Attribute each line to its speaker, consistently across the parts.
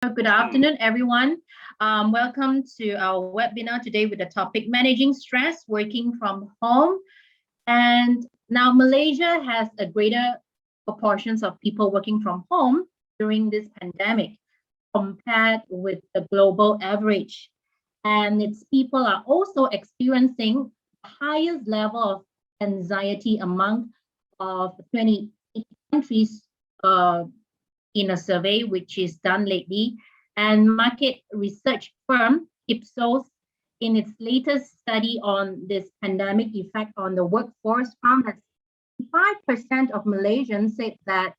Speaker 1: Good afternoon, everyone. Welcome to our webinar today with the topic Managing Stress Working from Home. And now Malaysia has a greater proportions of people working from home during this pandemic compared with the global average. And its people are also experiencing the highest level of anxiety among of 28 countries in a survey which is done lately, and market research firm Ipsos in its latest study on this pandemic effect on the workforce found that 5% of Malaysians said that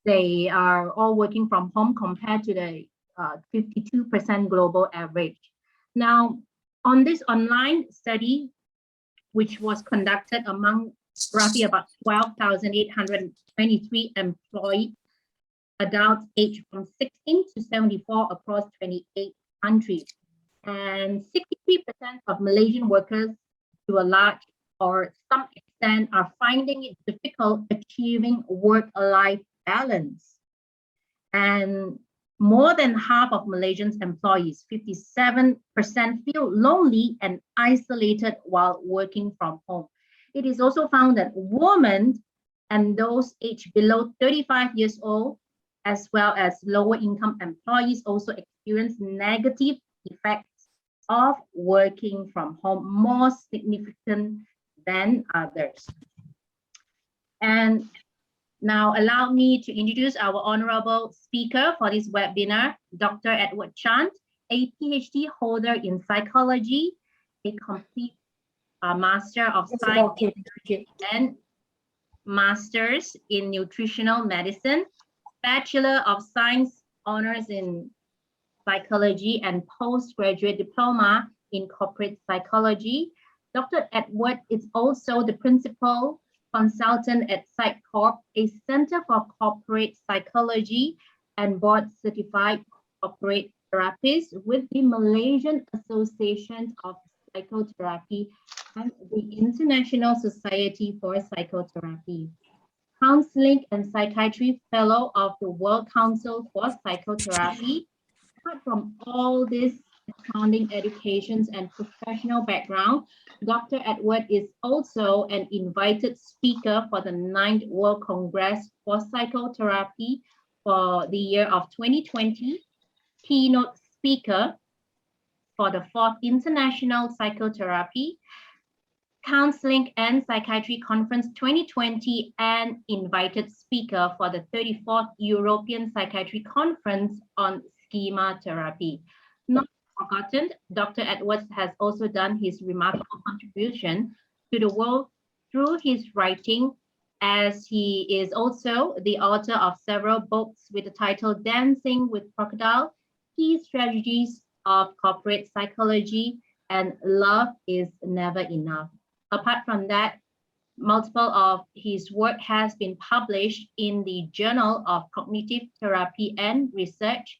Speaker 1: they are all working from home compared to the 52% global average. Now, on this online study, which was conducted among roughly about 12,823 employed adults aged from 16 to 74 across 28 countries. And 63% of Malaysian workers, to a large or some extent, are finding it difficult achieving work-life balance. And more than half of Malaysians employees, 57%, feel lonely and isolated while working from home. It is also found that women and those aged below 35 years old, as well as lower income employees, also experience negative effects of working from home, more significant than others. And now allow me to introduce our honorable speaker for this webinar, Dr. Edward Chan, a PhD holder in psychology, a complete Master of Science and Masters in Nutritional Medicine, Bachelor of Science Honors in Psychology and Postgraduate Diploma in Corporate Psychology. Dr. Edward is also the Principal Consultant at PsychCorp, a Center for Corporate Psychology and Board Certified Corporate Therapist with the Malaysian Association of Psychotherapy and the International Society for Psychotherapy. Counselling and Psychiatry Fellow of the World Council for Psychotherapy. Apart from all these accounting educations and professional background, Dr. Edward is also an invited speaker for the 9th World Congress for Psychotherapy for the year of 2020, keynote speaker for the 4th International Psychotherapy, Counselling and Psychiatry Conference 2020, and invited speaker for the 34th European Psychiatry Conference on Schema Therapy. Not forgotten, Dr. Edwards has also done his remarkable contribution to the world through his writing, as he is also the author of several books with the title Dancing with Crocodile, Key Strategies of Corporate Psychology, and Love is Never Enough. Apart from that, multiple of his work has been published in the Journal of Cognitive Therapy and Research,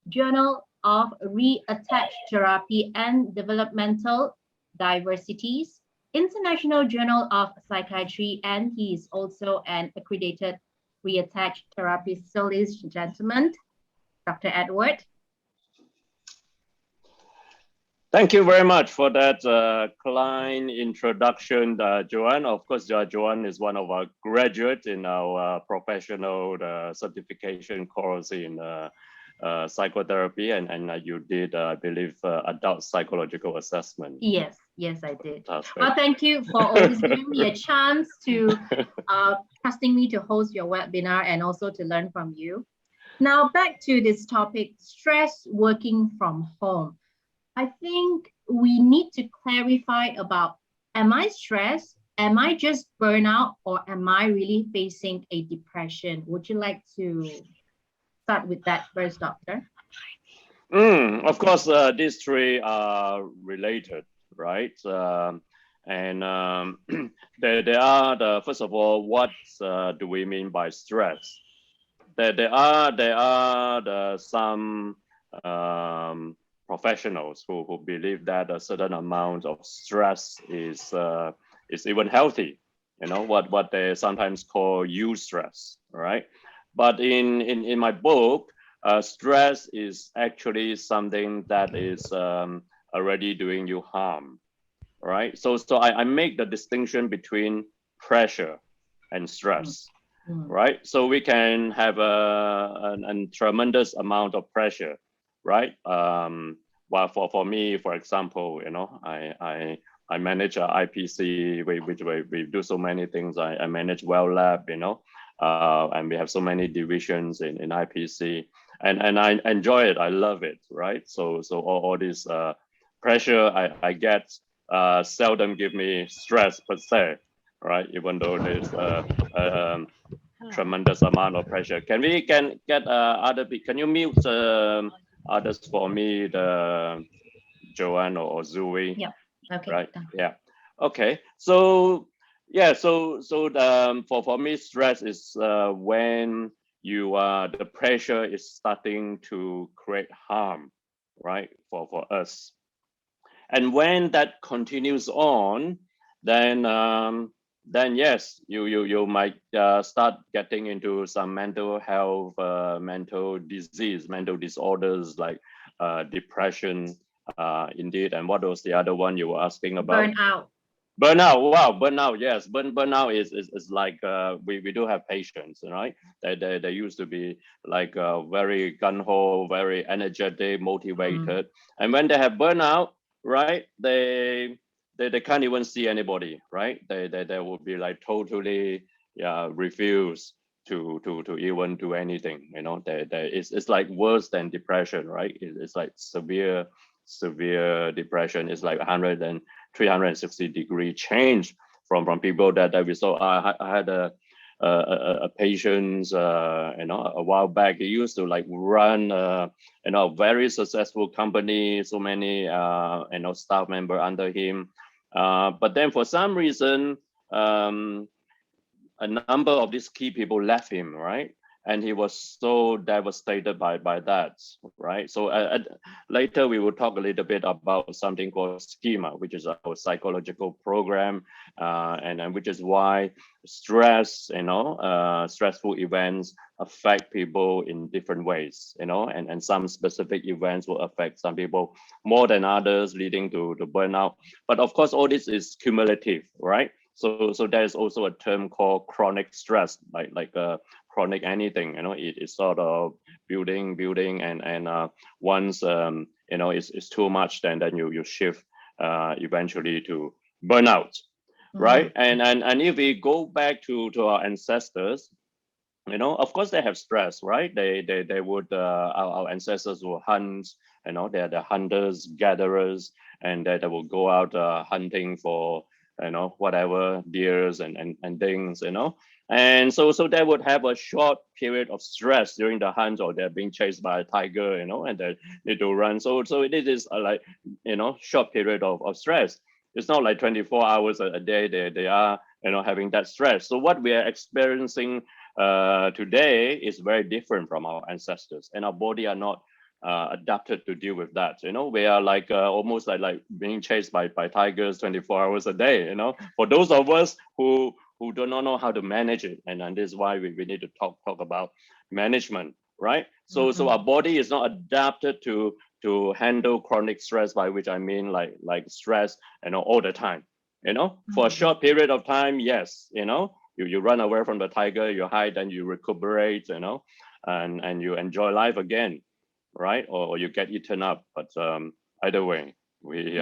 Speaker 1: Journal of Reattached Therapy and Developmental Diversities, International Journal of Psychiatry, and he is also an accredited reattached therapist. So, ladies and gentlemen, Dr. Edward.
Speaker 2: Thank you very much for that kind introduction, Joanne. Of course, Joanne is one of our graduates in our professional certification course in psychotherapy, and you did, I believe, adult psychological assessment.
Speaker 1: Yes, I did. Well, thank you for always giving me a chance to trusting me to host your webinar and also to learn from you. Now, back to this topic, stress working from home. I think we need to clarify about, am I stressed? Am I just burnout? Or am I really facing a depression? Would you like to start with that first, Doctor?
Speaker 2: Of course, these three are related, right? There are first of all, what do we mean by stress? There are some professionals who believe that a certain amount of stress is even healthy, you know, what they sometimes call eustress, right? But in my book, stress is actually something that is already doing you harm, right? So I make the distinction between pressure and stress, right? So we can have a tremendous amount of pressure, right? Well, for me, for example, you know, I manage a IPC, which we do so many things. I manage well lab, you know, and we have so many divisions in IPC, and I enjoy it. I love it, right? So all this pressure I get seldom give me stress per se, right? Even though there's tremendous amount of pressure. Can we get can you mute others for me, the Joanne or Zui?
Speaker 1: Yeah. Okay.
Speaker 2: Right. Yeah. Okay. So yeah. So for me, stress is when the pressure is starting to create harm, right? For us, and when that continues on, then yes, you might start getting into some mental health, mental disease, mental disorders like depression, indeed. And what was the other one you were asking about?
Speaker 1: Burnout.
Speaker 2: Burnout. Wow, burnout. Yes, burnout is like we do have patients, right? They used to be like very gung ho, very energetic, motivated, and when they have burnout, right? They can't even see anybody, right? They will be like totally refuse to even do anything. You know, it's like worse than depression, right? It's like severe depression. It's like 360-degree change from people that we saw. I had a patient, you know, a while back. He used to like run, you know, a very successful company, so many, you know, staff member under him. But then for some reason, a number of these key people left him, right? And he was so devastated by that, right? So later we will talk a little bit about something called schema, which is our psychological program, and which is why stress, you know, stressful events affect people in different ways, you know, and some specific events will affect some people more than others, leading to burnout. But of course, all this is cumulative, right? So there's also a term called chronic stress, like chronic anything, you know, it's sort of building, and once you know it's too much, then you shift eventually to burnout, right? And if we go back to our ancestors, you know, of course they have stress, right? They would our ancestors will hunt, you know, they're the hunters gatherers, and they will go out hunting for, you know, whatever deers and things, you know. And so they would have a short period of stress during the hunt, or they're being chased by a tiger, you know, and they need to run. So it is like, you know, short period of stress. It's not like 24 hours a day they are, you know, having that stress. So what we are experiencing today is very different from our ancestors, and our body are not adapted to deal with that. You know, we are like almost like being chased by tigers 24 hours a day. You know, for those of us who do not know how to manage it, and this is why we need to talk about management, right? So our body is not adapted to handle chronic stress, by which I mean like stress, you know, all the time. You know, for a short period of time, yes, you know, you run away from the tiger, you hide, and you recuperate, you know, and you enjoy life again, right? Or you get eaten up. But either way, we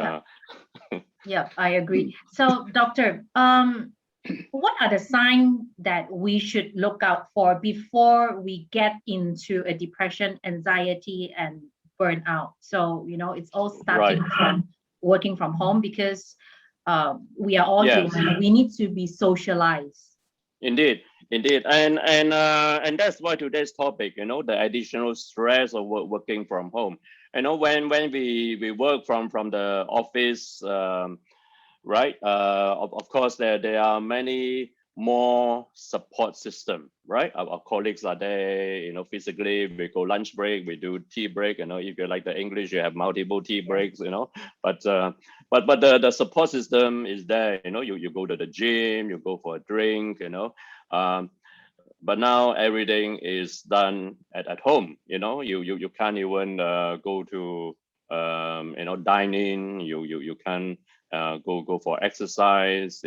Speaker 1: Yeah, I agree. So, doctor, what are the signs that we should look out for before we get into a depression, anxiety, and burnout? So, you know, it's all starting from working from home, because we are all human. We need to be socialized.
Speaker 2: Indeed, and that's why today's topic, you know, the additional stress of working from home. You know, when we work from the office, right? Of course, there are many more support system, right? Our colleagues are there, you know, physically. We go lunch break, we do tea break. You know, if you like the English, you have multiple tea breaks. You know, but the support system is there. You know, you go to the gym, you go for a drink. You know, but now everything is done at home. You can't even go to dine in. You can go for exercise.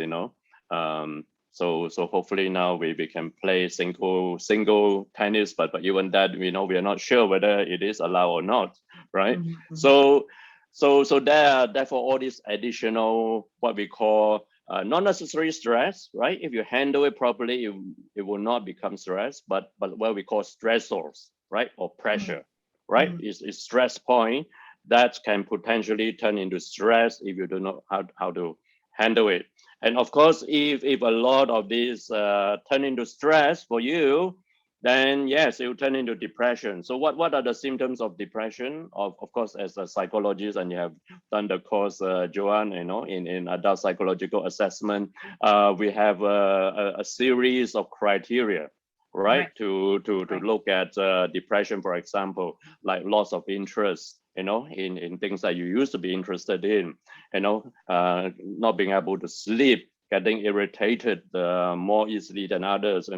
Speaker 2: So hopefully now we can play single tennis, but even that we are not sure whether it is allowed or not, right? So therefore all this additional what we call not necessary stress, right? If you handle it properly, it will not become stress, but what we call stressors, right? Or pressure, right? Is stress point that can potentially turn into stress if you do not how to handle it. And of course, if a lot of these turn into stress for you, then yes, it will turn into depression. So what are the symptoms of depression? Of course, as a psychologist, and you have done the course, Joanne, in adult psychological assessment, we have a series of criteria, right? To look at depression, for example, like loss of interest, in things that you used to be interested in, not being able to sleep, getting irritated more easily than others,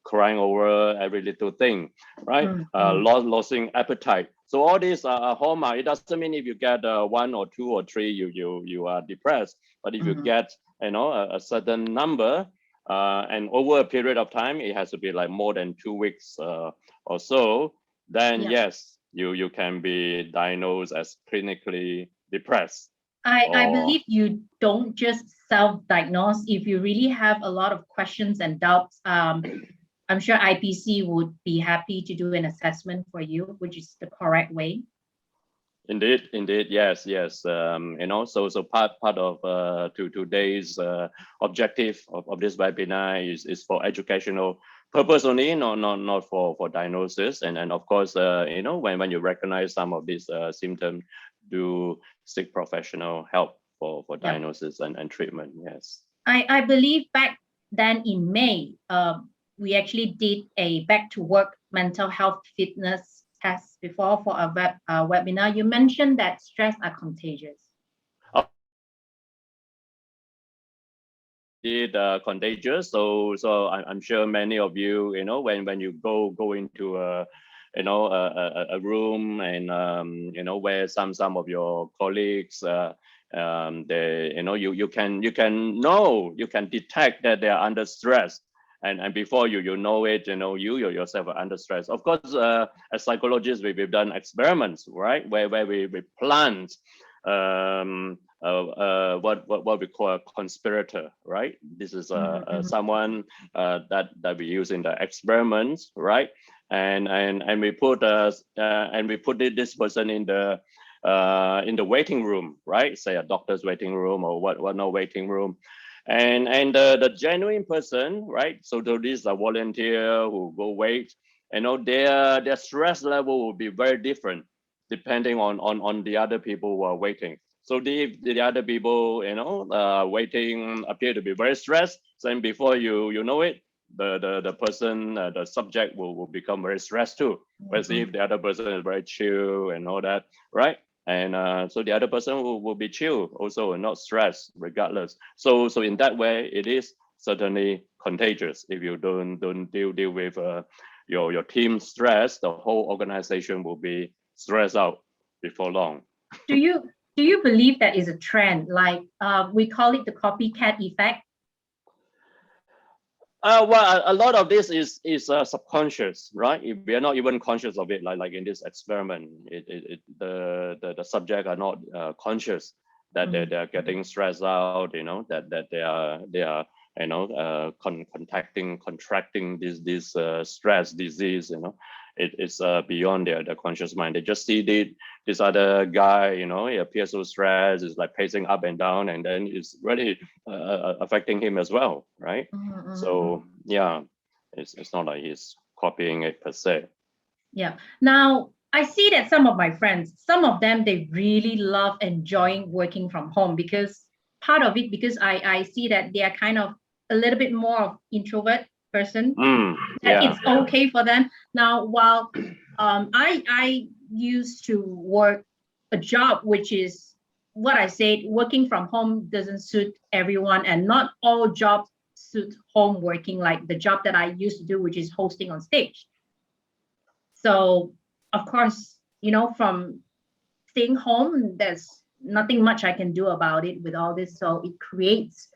Speaker 2: crying over every little thing, right? Losing appetite. So all these are hallmark. It doesn't mean if you get 1 or 2 or 3, you are depressed. But if you get, a certain number, and over a period of time, it has to be like more than 2 weeks or so, then yes, you can be diagnosed as clinically depressed.
Speaker 1: I believe you don't just self-diagnose. If you really have a lot of questions and doubts, I'm sure IPC would be happy to do an assessment for you, which is the correct way.
Speaker 2: Indeed, yes. So part of today's objective of this webinar is for educational purpose only, not for diagnosis. And of course, when you recognize some of these symptoms, do seek professional help for diagnosis and treatment. Yes.
Speaker 1: I believe back then in May, we actually did a back to work mental health fitness test before for a webinar. You mentioned that stress are contagious.
Speaker 2: Contagious. So I'm sure many of you, when you go into a room and where some of your colleagues they you can detect that they are under stress, and before you know it, you yourself are under stress. Of course, as psychologists, we've done experiments, right, where we plant what we call a conspirator, right? This is someone that we use in the experiments, right? And we put this person in the waiting room, right? Say a doctor's waiting room or what no waiting room, and the genuine person, right? So this is a volunteer who go wait, their stress level will be very different depending on the other people who are waiting. So the other people, waiting appear to be very stressed. Then before you know it, the person, the subject will become very stressed too. Whereas if the other person is very chill and all that, right? And so the other person will be chill also and not stressed regardless. So in that way, it is certainly contagious. If you don't deal with your team stress, the whole organization will be stressed out before long.
Speaker 1: Do you believe that is a trend? Like we call it the copycat effect.
Speaker 2: Well, a lot of this is subconscious, right? If we are not even conscious of it, like in this experiment, the subject are not conscious that they are getting stressed out, that they are contracting this stress disease, it's beyond their conscious mind. They just see this other guy, he appears so stressed, it's like pacing up and down, and then it's really affecting him as well, right? So yeah, it's not like he's copying it per se.
Speaker 1: Yeah. Now I see that some of my friends, some of them, they really love enjoying working from home because part of it, because I see that they are kind of a little bit more of introvert person. It's okay for them. Now, while I used to work a job, which is what I said, working from home doesn't suit everyone, and not all jobs suit home working, like the job that I used to do, which is hosting on stage. So of course, from staying home, there's nothing much I can do about it with all this. So it creates,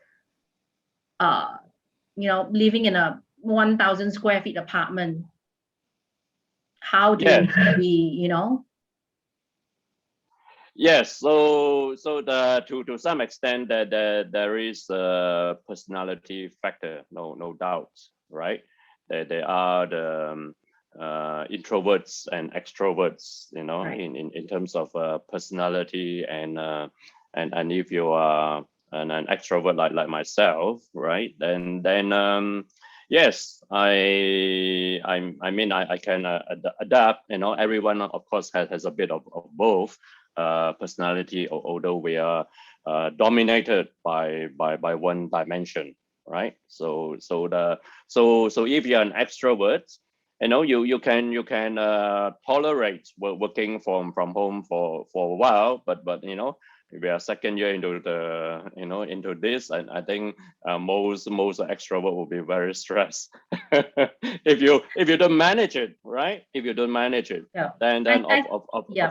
Speaker 1: living in a 1,000 square feet apartment. How do we,
Speaker 2: Yes, so to some extent that there is a personality factor, no doubt, right? There are the introverts and extroverts,
Speaker 1: Right.
Speaker 2: in terms of personality, and if you are an extrovert like myself, right? Then yes, I mean I can adapt. Everyone of course has a bit of both personality, although we are dominated by one dimension, right? So if you're an extrovert, you can tolerate working from home for a while, but we are second year into the into this, and I think most extrovert will be very stressed if you don't manage it, right? If you don't manage it,
Speaker 1: Yeah.
Speaker 2: then
Speaker 1: Yeah.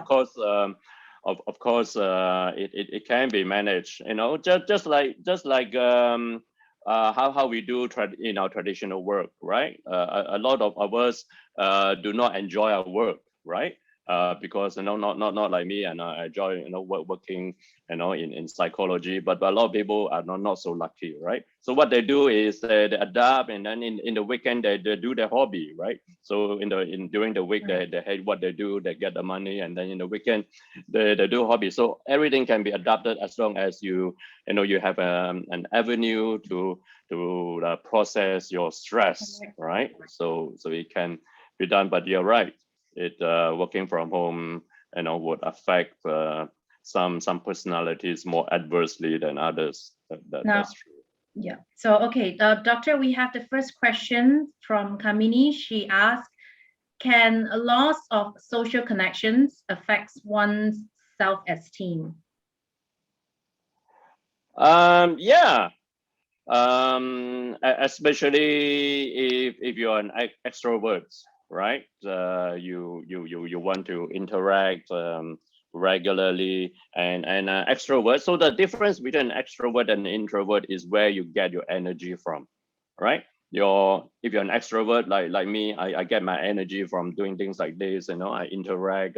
Speaker 2: of course it can be managed, just like how we do in our traditional work, right? A lot of us do not enjoy our work, right? Because not like me, and I enjoy working in psychology, but a lot of people are not so lucky, right? So what they do is they adapt, and then in the weekend they do their hobby, right? So during the week,
Speaker 1: Right.
Speaker 2: they hate what they do, they get the money, and then in the weekend they do hobby. So everything can be adapted as long as you have an avenue to process your stress, right? So it can be done. But you're right, it working from home would affect some personalities more adversely than others. That's true.
Speaker 1: Yeah. So, okay, doctor, we have the first question from Kamini. She asked, can a loss of social connections affect one's self-esteem?
Speaker 2: Yeah. Especially if you're an extrovert, right? You want to interact regularly, and extrovert. So the difference between an extrovert and an introvert is where you get your energy from, right? If you're an extrovert like me, I get my energy from doing things like this. I interact,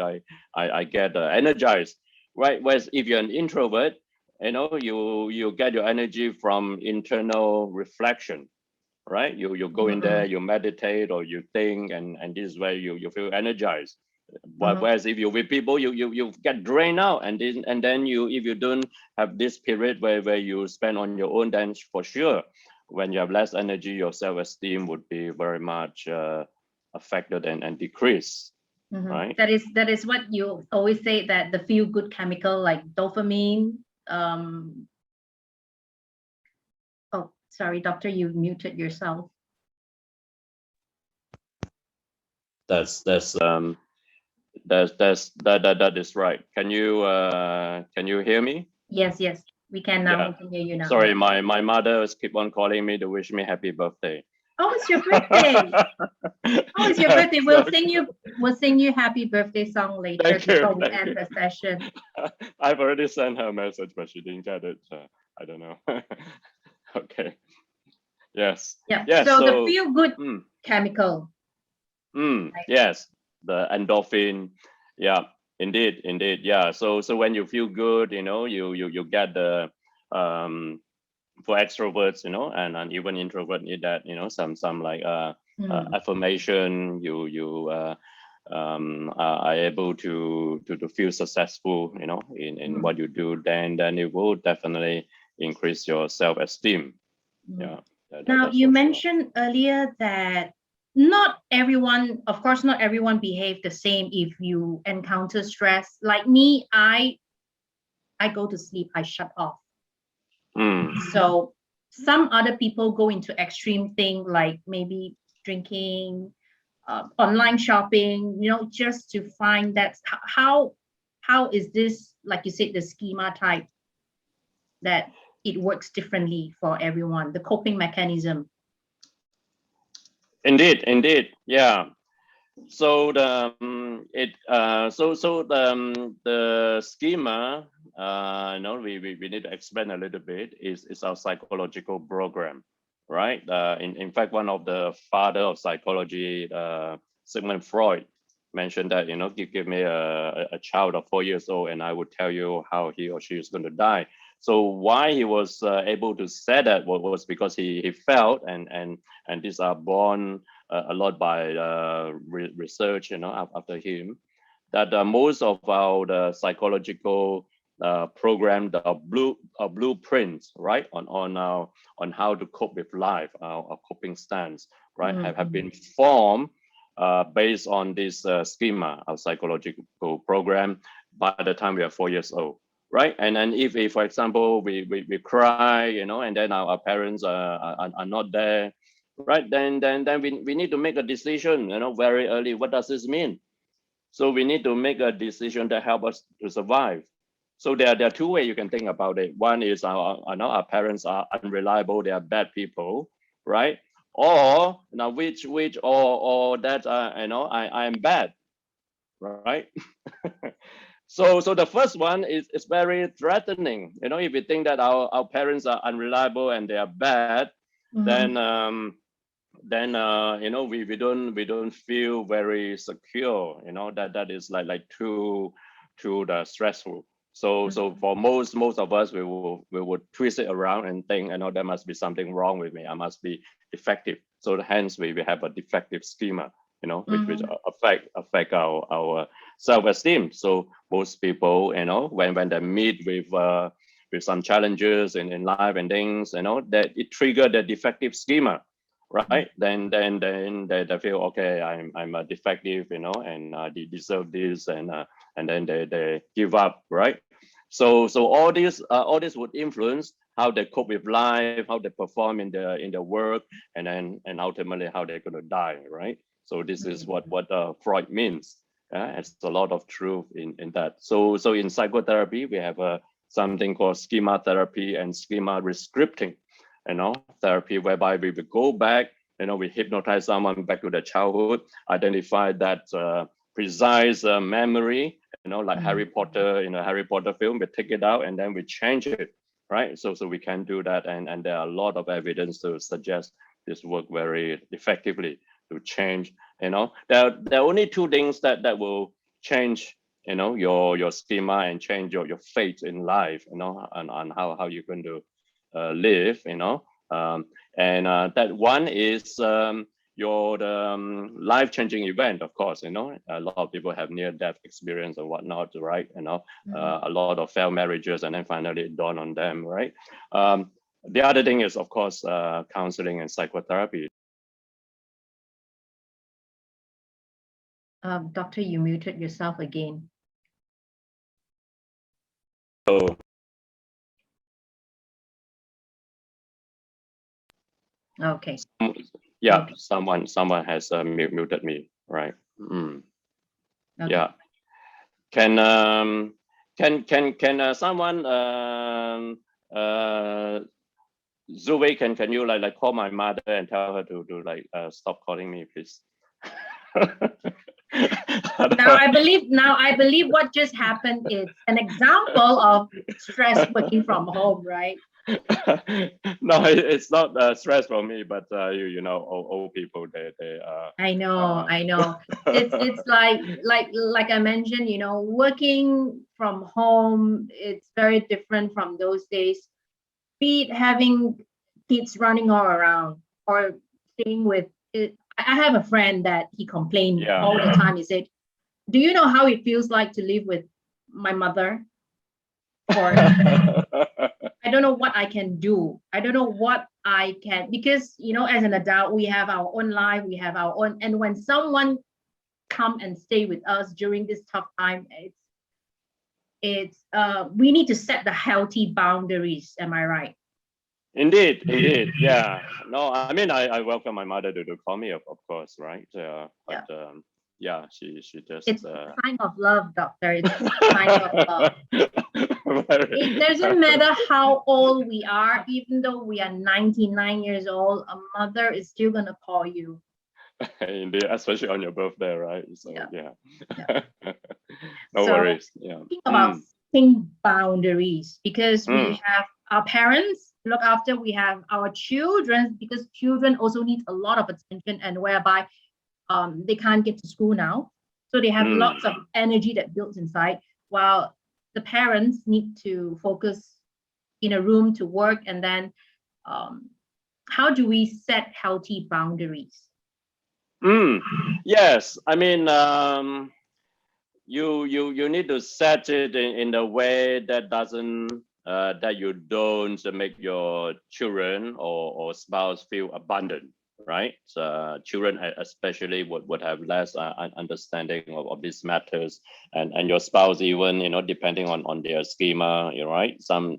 Speaker 2: I get energized, right? Whereas if you're an introvert, you get your energy from internal reflection, right? You go in there, you meditate, or you think, and this is where you feel energized. Whereas if you're with people, you get drained out, and then if you don't have this period where you spend on your own, then for sure, when you have less energy, your self-esteem would be very much affected and decreased. Right?
Speaker 1: That is what you always say, that the feel-good chemical like dopamine. Oh, sorry, doctor, you muted yourself.
Speaker 2: That is right. Can you hear me?
Speaker 1: Yes, we can now.
Speaker 2: Yeah.
Speaker 1: We can hear you now.
Speaker 2: Sorry, my mother keep on calling me to wish me happy birthday.
Speaker 1: Oh, it's your birthday. Oh, it's your birthday. We'll sing you happy birthday song later before we end the session.
Speaker 2: I've already sent her a message, but she didn't get it. I don't know. Okay. Yes.
Speaker 1: Yeah.
Speaker 2: Yes.
Speaker 1: So the feel-good chemical.
Speaker 2: Right? Yes. The endorphin. Yeah. Indeed. Yeah. So when you feel good, you get the for extroverts, and even introvert need that, some like affirmation. You are able to feel successful, in what you do. Then it will definitely increase your self-esteem. Yeah.
Speaker 1: Now you mentioned earlier that not everyone, of course, not everyone behave the same if you encounter stress. Like me, I go to sleep, I shut off. So some other people go into extreme thing, like maybe drinking, online shopping, just to find that. How is this, like you said, the schema type that it works differently for everyone, the coping mechanism.
Speaker 2: Indeed, yeah. So the the schema, we need to explain a little bit. Is our psychological program, right? In fact, one of the father of psychology, Sigmund Freud, mentioned that give me a child of 4 years old, and I would tell you how he or she is going to die. So why he was able to say that was because he felt, and these are born a lot by research, after him, that most of our psychological program, the blueprints, right, on how to cope with life, our coping stance, right, have been formed based on this schema, our psychological program, by the time we are 4 years old. Right, and then if for example we cry, and then our parents are not there, right? Then we need to make a decision, very early. What does this mean? So we need to make a decision that help us to survive. So there are two ways you can think about it. One is our parents are unreliable; they are bad people, right? Or now or that I am bad, right? So the first one is very threatening. If we think that our parents are unreliable and they are bad, then we don't feel very secure. That is like too stressful. So for most of us, we would twist it around and think, there must be something wrong with me. I must be defective. So hence we have a defective schema, which affect our self-esteem. So most people, when they meet with some challenges in life and things, that it triggered the defective schema, right? Then they feel, okay, I'm a defective, and they deserve this, and then they give up, right? So all this would influence how they cope with life, how they perform in the work, and ultimately how they're going to die, right? So this is what Freud means. It's a lot of truth in that. So in psychotherapy, we have something called schema therapy and schema rescripting, therapy, whereby we will go back, we hypnotize someone back to their childhood, identify that precise memory, like Harry Potter, Harry Potter film, we take it out and then we change it, right? So we can do that, and there are a lot of evidence to suggest this work very effectively to change. There are only two things that will change, your schema and change your fate in life, and how you're going to live, and that one is your life-changing event, of course. A lot of people have near-death experience and whatnot, right? A lot of failed marriages, and then finally it dawned on them, right? The other thing is, of course, counseling and psychotherapy.
Speaker 1: Doctor, you muted yourself again.
Speaker 2: So,
Speaker 1: okay.
Speaker 2: Yeah, okay. Someone has muted me, right? Okay. Yeah. Can someone Zue, can you like call my mother and tell her to stop calling me, please?
Speaker 1: Now I believe what just happened is an example of stress working from home, right?
Speaker 2: No, it's not stress for me, but old people, they
Speaker 1: I know. It's like I mentioned, working from home, it's very different from those days. Be it having kids running all around or staying with it. I have a friend that he complained all the time. He said, do you know how it feels like to live with my mother? Or I don't know what I can do. I don't know what I can, because, as an adult, we have our own life, we have our own, and when someone come and stay with us during this tough time, it's we need to set the healthy boundaries. Am I right?
Speaker 2: Indeed, yeah. No, I mean, I welcome my mother to call me, of course, right? But yeah, she just.
Speaker 1: It's a sign of love, doctor. It's a sign of love. It doesn't matter how old we are, even though we are 99 years old, a mother is still going to call you.
Speaker 2: Indeed, especially on your birthday, right? So yeah. No
Speaker 1: So
Speaker 2: worries. Yeah.
Speaker 1: think about setting boundaries, because we have our parents to look after, we have our children, because children also need a lot of attention, and whereby they can't get to school now. So they have lots of energy that builds inside, while the parents need to focus in a room to work. And then how do we set healthy boundaries?
Speaker 2: Yes, I mean, you need to set it in a way that doesn't that you don't make your children or spouse feel abandoned, right? Children especially would have less understanding of these matters, and your spouse even, depending on their schema, right? Some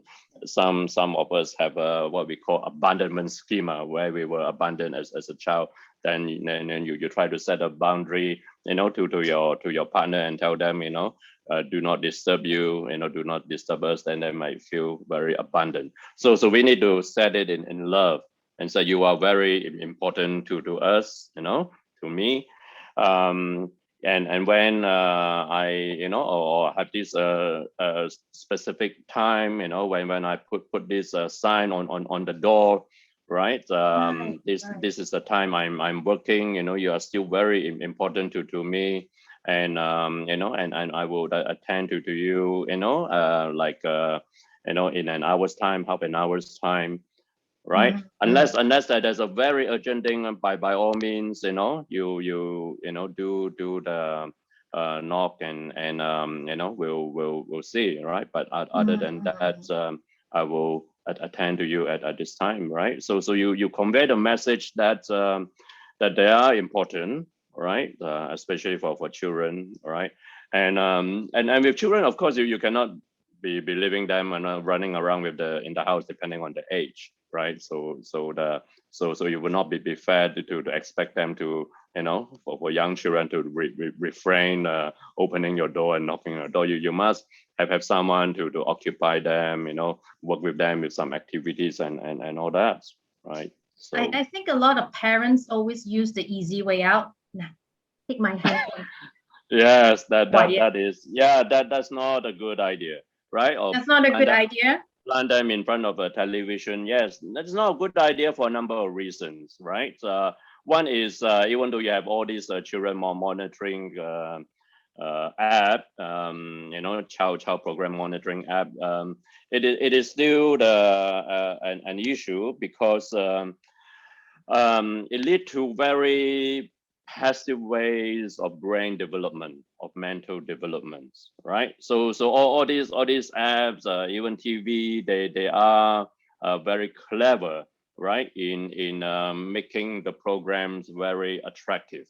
Speaker 2: of us have what we call abandonment schema, where we were abandoned as a child. Then you try to set a boundary, to your partner, and tell them, do not disturb you, do not disturb us. Then they might feel very abandoned. So we need to set it in love, and so you are very important to us, to me. And when I, or have this specific time, when I put this sign on the door, right? This is the time I'm working. You are still very important to me, and and I will attend to you. In an hour's time, half an hour's time, right? Unless there's a very urgent thing, by all means, you do the knock, and we'll see, right? But other than that, I will attend to you at this time, right? So you convey the message that that they are important, right? Especially for children, right? And with children, of course, you cannot be leaving them and running around in the house, depending on the age, right? So you will not be fair to expect them to, for young children to refrain opening your door and knocking your door. You must have someone to occupy them, work with them with some activities and all that, right? So
Speaker 1: I think a lot of parents always use the easy way out. Nah, take my hand.
Speaker 2: yes, that is, that's not a good idea, right?
Speaker 1: That's not a good idea.
Speaker 2: Plant them in front of a television. Yes, that's not a good idea for a number of reasons, right? One is, even though you have all these children monitoring app, child program monitoring app, it is still an issue, because it leads to very passive ways of brain development, of mental development, right? So all these apps, even TV, they are very clever, right, in making the programs very attractive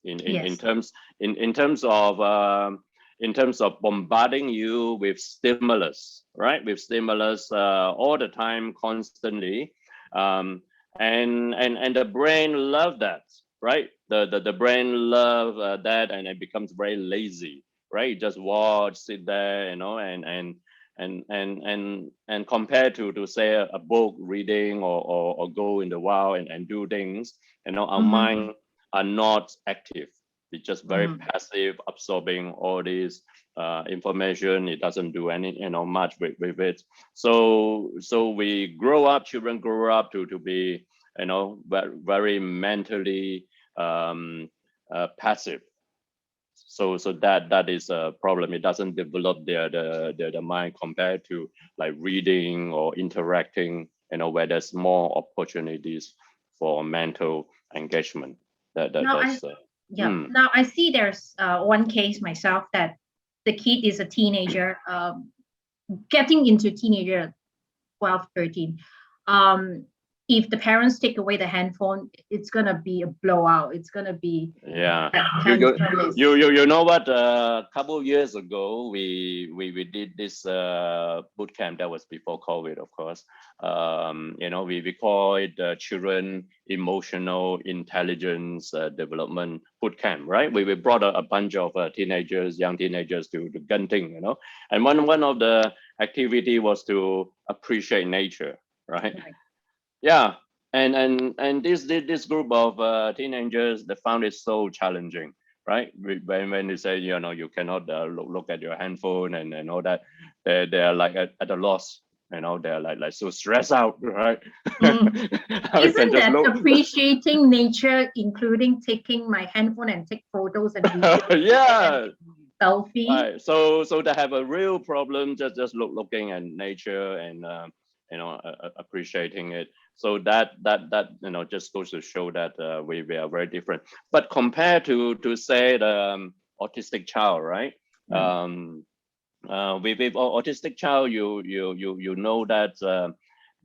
Speaker 2: in terms of bombarding you with stimulus, right? With stimulus all the time, constantly, and the brain love that, right? The brain love that, and it becomes very lazy, right? You just watch, sit there, and compared to say a book reading, or go in the wild and do things, our mind are not active. It's just very passive, absorbing all this information. It doesn't do any, much with it. So children grow up to be, very mentally passive. So that is a problem. It doesn't develop their mind compared to like reading or interacting, where there's more opportunities for mental engagement.
Speaker 1: Now I see there's one case myself, that the kid is a teenager, getting into teenager, 12, 13. if the parents take away the handphone, it's gonna be a blowout. It's gonna be
Speaker 2: Yeah,
Speaker 1: that
Speaker 2: you know what? A couple of years ago, we did this boot camp that was before COVID, of course. You know, we call it Children Emotional Intelligence Development Boot Camp, right? We brought a bunch of teenagers, young teenagers to Genting, you know, and one of the activity was to appreciate nature, right? Yeah, and this group of teenagers, they found it so challenging, right? When they say, you know, you cannot look at your handphone and all that, they're like at a loss, you know, they're like so stressed out, right?
Speaker 1: Isn't that appreciating nature, including taking my handphone and take photos and videos?
Speaker 2: Yeah.
Speaker 1: Selfie.
Speaker 2: Right. So they have a real problem just looking at nature and you know, appreciating it. So that you know, just goes to show that we are very different. But compared to say the autistic child, right? With autistic child, you know that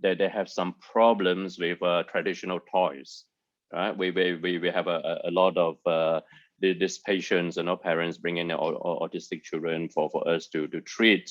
Speaker 2: they have some problems with traditional toys, right? We have a lot of these patients and our parents bring in autistic children for us to treat.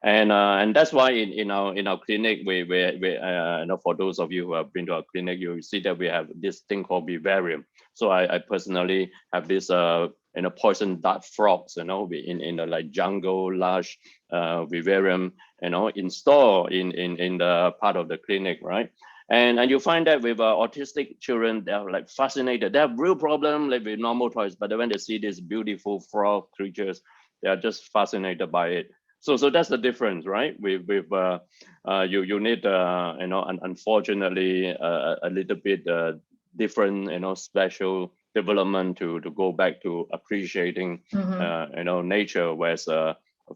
Speaker 2: And that's why in our clinic we you know, for those of you who have been to our clinic, you see that we have this thing called vivarium. So I personally have this you know, poison dart frogs, you know, in the like jungle large vivarium, you know, installed in the part of the clinic, right? And you find that with autistic children, they're like fascinated. They have real problem like with normal toys, but when they see these beautiful frog creatures, they are just fascinated by it. So that's the difference, right? With you need you know, unfortunately a little bit different, you know, special development to go back to appreciating you know, nature. Whereas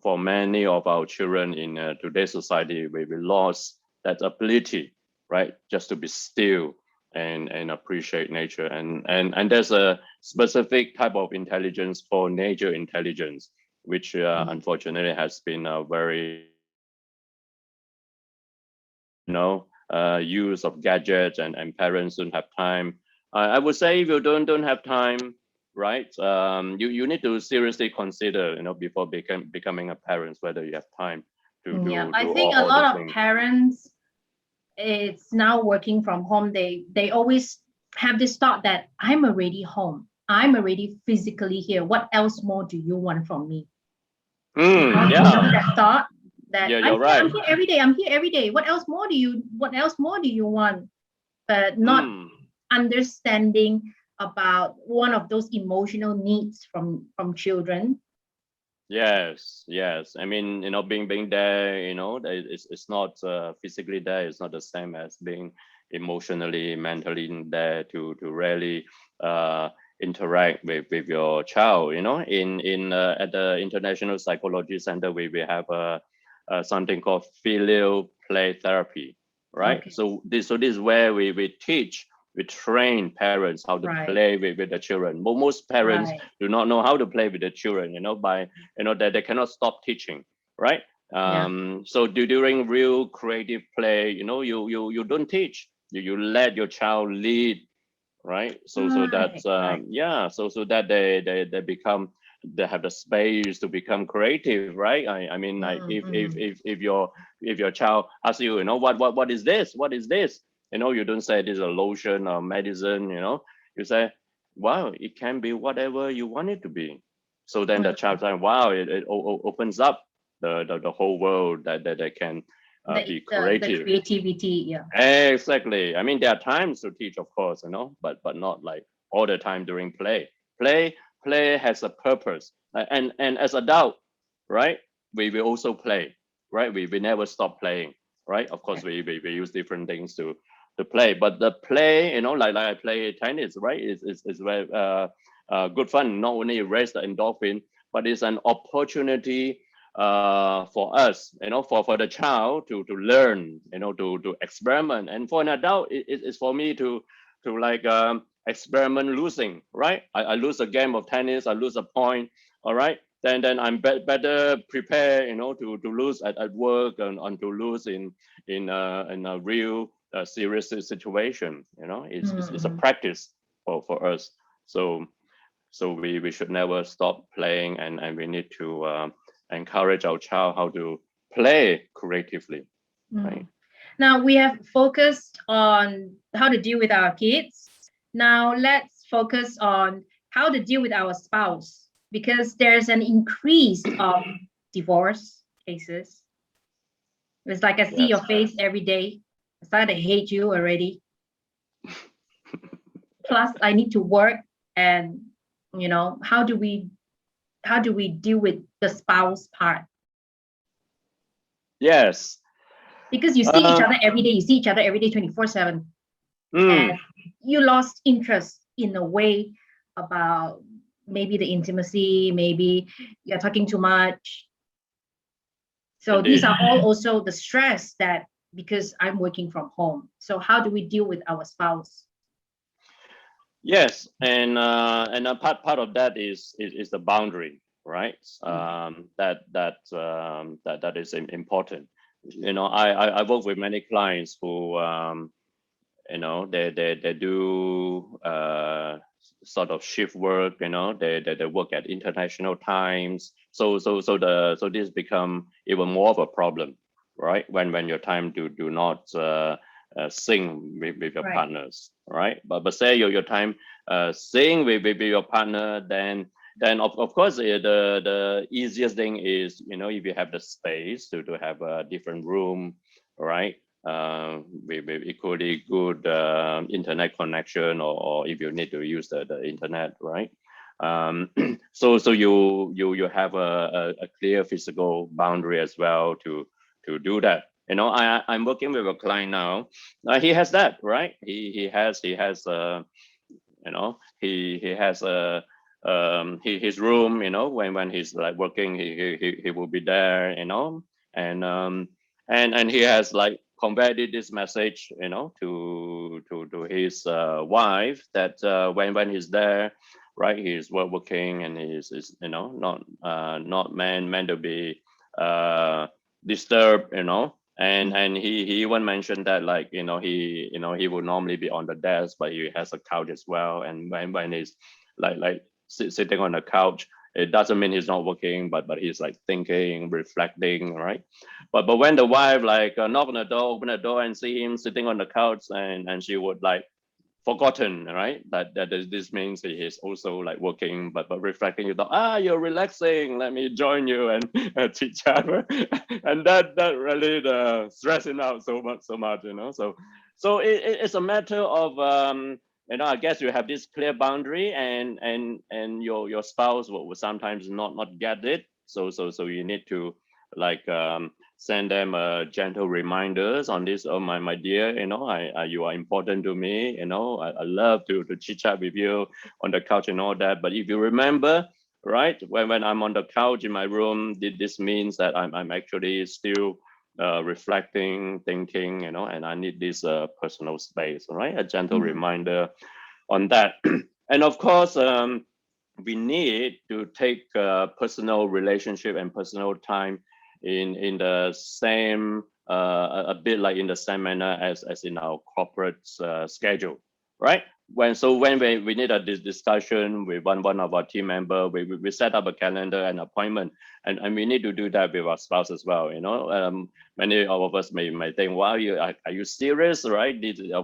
Speaker 2: for many of our children in today's society, we lost that ability, right, just to be still and appreciate nature. And there's a specific type of intelligence called nature intelligence, which unfortunately has been a very, you know, use of gadgets, and parents don't have time. I would say if you don't have time, right, you need to seriously consider, you know, before becoming a parent, whether you have time to do.
Speaker 1: I think a lot of parents, it's now working from home. They always have this thought that I'm already home. I'm already physically here. What else more do you want from me?
Speaker 2: Yeah.
Speaker 1: You know that thought that
Speaker 2: you're right.
Speaker 1: I'm here every day. I'm here every day. What else more do you want? But not understanding about one of those emotional needs from children.
Speaker 2: Yes. I mean, you know, being there, you know, it's not physically there. It's not the same as being emotionally, mentally there to really interact with your child. You know, in at the International Psychology Center, we have something called filial play therapy, right?
Speaker 1: Okay.
Speaker 2: So this is where we teach. We train parents how to play with the children. Most parents do not know how to play with the children, you know, by, you know, that they cannot stop teaching, right? So during real creative play, you know, you don't teach, you let your child lead, right? So that's yeah, so that they become, they have the space to become creative, right? I mean, like if your child asks you, you know, what is this? What is this? You know, you don't say this is a lotion or medicine, you know, you say, wow, it can be whatever you want it to be. So then the child like, wow, it opens up the whole world that they can be creative.
Speaker 1: The creativity, yeah.
Speaker 2: Exactly. I mean, there are times to teach, of course, you know, but not like all the time during play. Play has a purpose, and as adult, right? We also play, right? We never stop playing, right? Of course, we use different things to play, but the play, you know, like I play tennis, right? It's very good fun. Not only raise the endorphin, but it's an opportunity for us, you know, for the child to learn, you know, to experiment, and for an adult, it's for me to like experiment losing, right? I lose a game of tennis, I lose a point, all right, then I'm better prepared, you know, to lose at work and to lose in a real serious situation. You know, it's a
Speaker 1: Mm.
Speaker 2: practice for us. So we should never stop playing, and we need to encourage our child how to play creatively, right?
Speaker 1: Now we have focused on how to deal with our kids. Now let's focus on how to deal with our spouse, because there's an increase of divorce cases. It's like I see
Speaker 2: Yes.
Speaker 1: your face every day. I start to hate you already. Plus, I need to work, and how do we deal with the spouse part?
Speaker 2: Yes.
Speaker 1: Because you see each other every day, you see each other every day 24/7, and you lost interest in a way about maybe the intimacy, maybe you're talking too much. So
Speaker 2: Indeed.
Speaker 1: these are all also the stress that, because I'm working from home. So how do we deal with our spouse?
Speaker 2: Yes, and a part of that is the boundary, right? That is important. You know, I work with many clients who you know, they do sort of shift work. You know, they work at international times. So this become even more of a problem, right? When your time do not sync with your
Speaker 1: Right.
Speaker 2: partners, right? But say your time sync with your partner, then of course the easiest thing is, you know, if you have the space to have a different room, right? With equally good internet connection, or if you need to use the internet, right? So you have a clear physical boundary as well to do that. You know, I'm working with a client now. He has that, right? He has you know, he has a his room. You know, when he's like working, he will be there. You know, and he has like conveyed this message, you know, to his wife, that when he's there, right, he's working, and he's you know, not meant to be disturbed, you know. And he even mentioned that, like, you know, he would normally be on the desk, but he has a couch as well. And when he's like sitting on the couch, it doesn't mean he's not working, but he's like thinking, reflecting, right? But when the wife like knock on the door, open the door, and see him sitting on the couch, and she would like forgotten, right? That this means he is also like working, but reflecting. You thought, you're relaxing. Let me join you and chit chat, and that really stress him out so much, you know. So it's a matter of you know, I guess you have this clear boundary, and your spouse will sometimes not get it. So you need to like send them gentle reminders on this. Oh, my dear, you know, you are important to me. You know, I love to chit chat with you on the couch and all that. But if you remember, right, when I'm on the couch in my room, this means that I'm actually still reflecting, thinking, you know, and I need this personal space, right? A gentle reminder on that. And of course, we need to take personal relationship and personal time in the same a bit like in the same manner as in our corporate schedule, right? When we need a discussion with one of our team member, we set up a calendar and appointment, and we need to do that with our spouse as well. You know, many of us may think, wow, are you serious, right?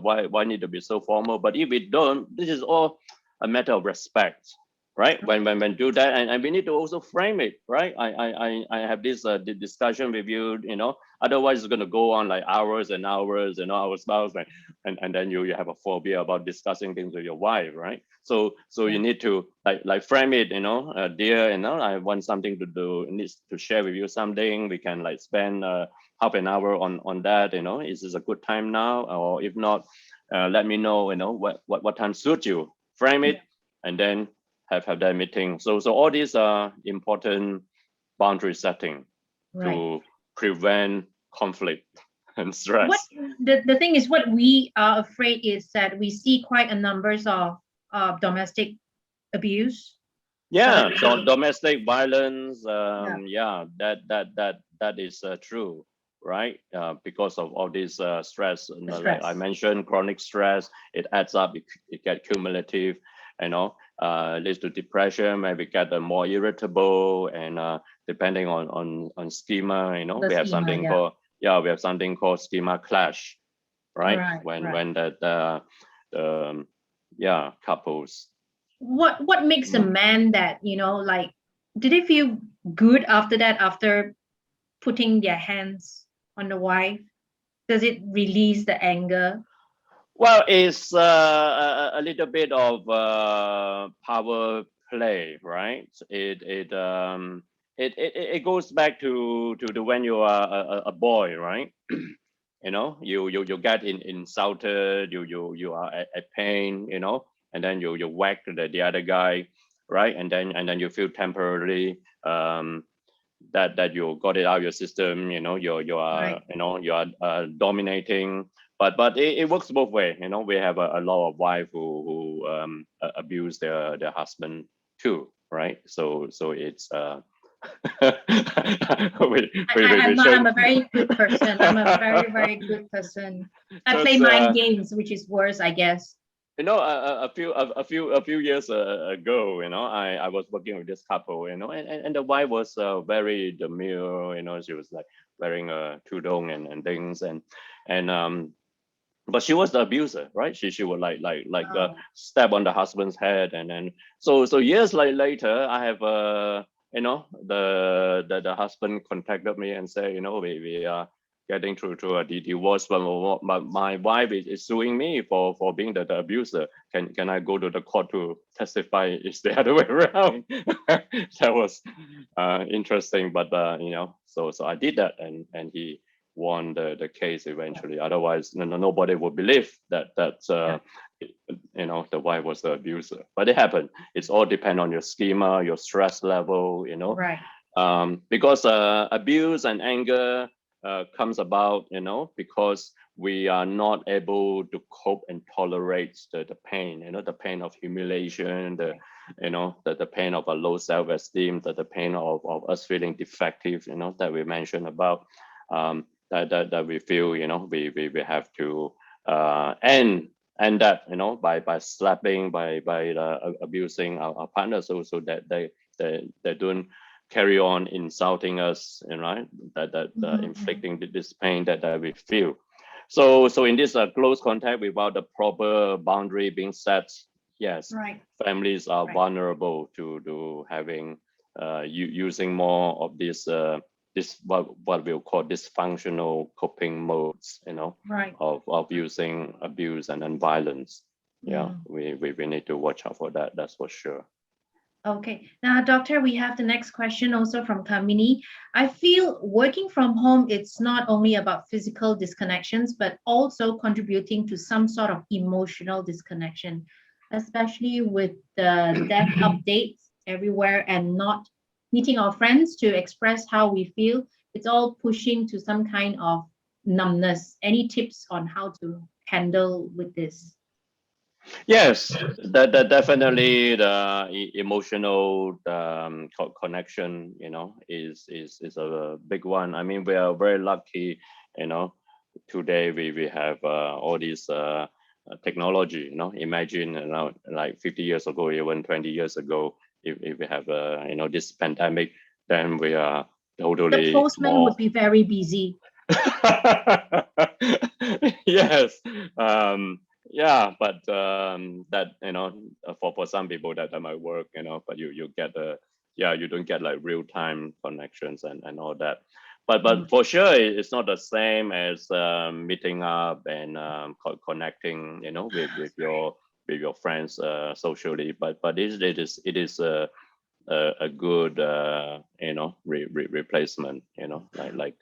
Speaker 2: Why need to be so formal? But if we don't, this is all a matter of respect, right? When do that, and we need to also frame it, right? I have this discussion with you, you know, otherwise it's going to go on like hours and hours, you know, our spouse, and then you have a phobia about discussing things with your wife, right? So you need to like frame it, you know, dear, you know, I want something to do, needs to share with you something. We can like spend half an hour on that, you know. Is this a good time now? Or if not, let me know, you know, what time suits you. Frame it, and then have that meeting. So all these are important boundary setting to prevent conflict and stress.
Speaker 1: What the thing is, what we are afraid is that we see quite a numbers of domestic abuse.
Speaker 2: Yeah, so domestic violence, that is true, right? Because of all this stress,
Speaker 1: The
Speaker 2: like I
Speaker 1: stress.
Speaker 2: mentioned, chronic stress, it adds up, it gets cumulative, you know, leads to depression, maybe get more irritable, and depending on schema, you know,
Speaker 1: The
Speaker 2: we have
Speaker 1: schema,
Speaker 2: something
Speaker 1: yeah.
Speaker 2: called, we have something called schema clash, right?
Speaker 1: Right,
Speaker 2: When
Speaker 1: right.
Speaker 2: that couples.
Speaker 1: What makes a man that, like, did they feel good after that, after putting their hands on the wife? Does it release the anger?
Speaker 2: Well, it's a little bit of power play, right? It goes back to the when you are a boy, right? You know, you get insulted, you are at pain, you know, and then you whack the other guy, right? And then you feel temporarily that you got it out of your system, you know, you are
Speaker 1: Right.
Speaker 2: you are dominating, but it works both ways. You know, we have a lot of wives who abuse their husband too, right? So it's we
Speaker 1: I'm
Speaker 2: should.
Speaker 1: a very good person. I'm a very, very good person. I play
Speaker 2: Just
Speaker 1: mind games, which is worse, I guess.
Speaker 2: you know, a few years ago, you know, I was working with this couple, you know, and the wife was very demure, you know, she was like wearing a tudong and things, and but she was the abuser, right? She would like
Speaker 1: Oh,
Speaker 2: stab on the husband's head, and then so years later, I have you know, the husband contacted me and said, you know, we are getting through to a divorce, but my wife is suing me for being the abuser. Can I go to the court to testify? It's the other way around. That was interesting, but you know, so I did that, and he won the case eventually. Otherwise, nobody would believe that
Speaker 1: yeah.
Speaker 2: you know, the wife was the abuser. But it happened. It's all depend on your schema, your stress level, you know,
Speaker 1: Right.
Speaker 2: because abuse and anger comes about, you know, because we are not able to cope and tolerate the pain, you know, the pain of humiliation, you know, the pain of a low self-esteem, the pain of us feeling defective, you know, that we mentioned about. That we feel, you know, we have to end that, you know, by slapping, by abusing our partners, so that they don't carry on insulting us, you know, that inflicting this pain that we feel. So in this close contact, without the proper boundary being set, yes,
Speaker 1: Right.
Speaker 2: families are
Speaker 1: Right.
Speaker 2: vulnerable to having using more of this what we'll call dysfunctional coping modes, you know,
Speaker 1: Right.
Speaker 2: of using abuse and then violence. Yeah, we need to watch out for that. That's for sure.
Speaker 1: Okay. Now, doctor, we have the next question also from Kamini. I feel working from home, it's not only about physical disconnections, but also contributing to some sort of emotional disconnection, especially with the death updates everywhere and not meeting our friends to express how we feel. It's all pushing to some kind of numbness. Any tips on how to handle with this?
Speaker 2: Yes, that definitely the emotional connection, you know, is a big one. I mean, we are very lucky, you know. Today we have all these technology, you know. Imagine, you know, like 50 years ago, even 20 years ago, if we have you know, this pandemic, then we are
Speaker 1: The
Speaker 2: totally
Speaker 1: postman would
Speaker 2: more.
Speaker 1: be very busy.
Speaker 2: Yes. Yeah, but that, you know, for some people that might work, you know, but you get you don't get like real time connections and all that. But for sure, it's not the same as meeting up and connecting, you know, with your friends socially. But it is a good you know, replacement, you know, like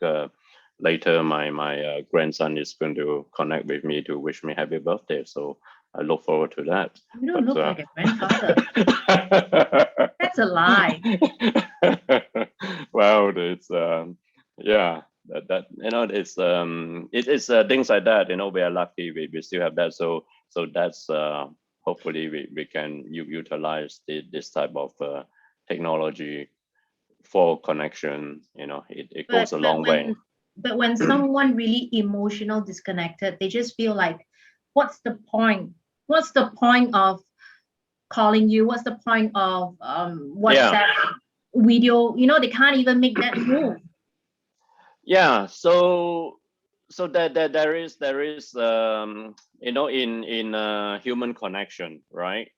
Speaker 2: later my grandson is going to connect with me to wish me happy birthday, so I look forward to that.
Speaker 1: You don't look like a grandfather.
Speaker 2: But
Speaker 1: That's a lie.
Speaker 2: well, it's yeah, that you know, it's things like that, you know. We are lucky we still have that, so that's hopefully we can utilize this type of technology for connection, you know. It goes
Speaker 1: But
Speaker 2: a long way.
Speaker 1: But when someone really emotional disconnected, they just feel like, what's the point? What's the point of calling you? What's the point of WhatsApp video? You know, they can't even make that move.
Speaker 2: Yeah, so that there is you know, in human connection, right?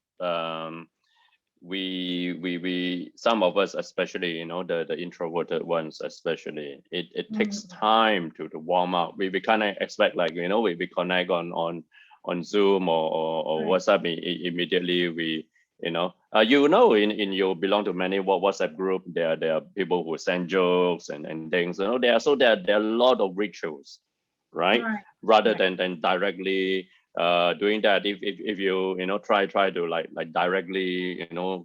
Speaker 2: We some of us, especially, you know, the introverted ones especially, it takes time to warm up. We kind of expect, like, you know, we connect on Zoom or
Speaker 1: Right.
Speaker 2: WhatsApp immediately. We, you know, you know, in you belong to many WhatsApp group, there are people who send jokes and things, you know. There are a lot of rituals, right?
Speaker 1: Right.
Speaker 2: Rather
Speaker 1: Right.
Speaker 2: than directly doing that. If you, you know, try to like directly, you know,